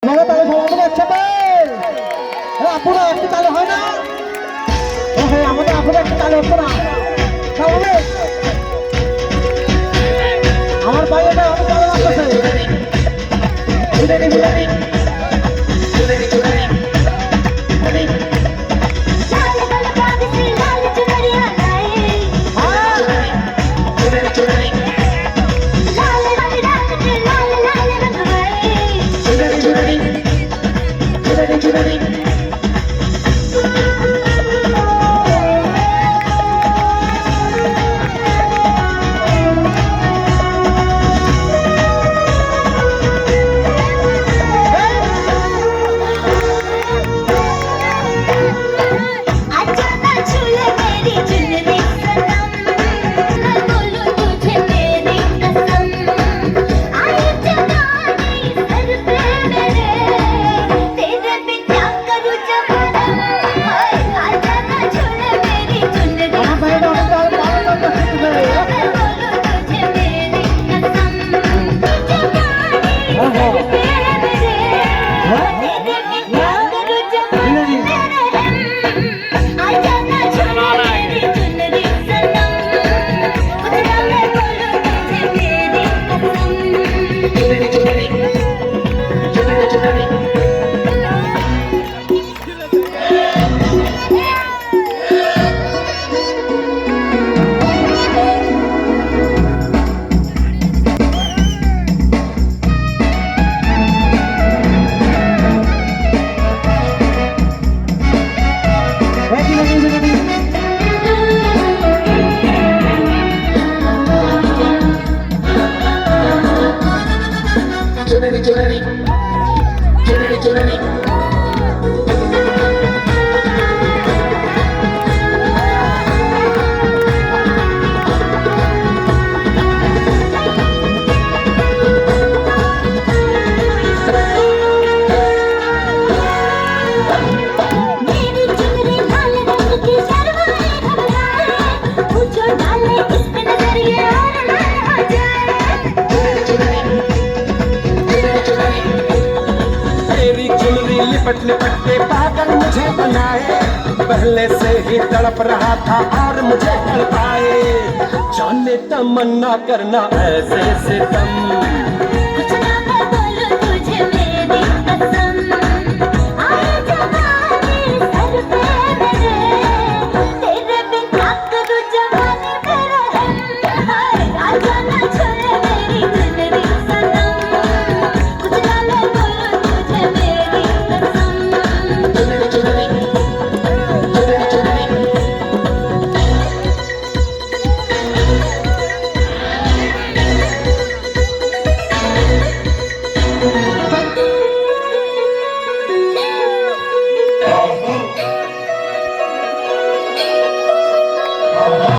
তাহলে সবাই একসাথে আপুরা একটু তালে হয় না? হ্যাঁ আমাদের আপুরা একটু তালে হতো না সবাই। আমার বাইরে অনেক তালে আসতেছে। लिपट लिपट के पागल मुझे बनाए, पहले से ही तड़प रहा था और मुझे तड़पाए। जाने तमन्ना करना ऐसे सितम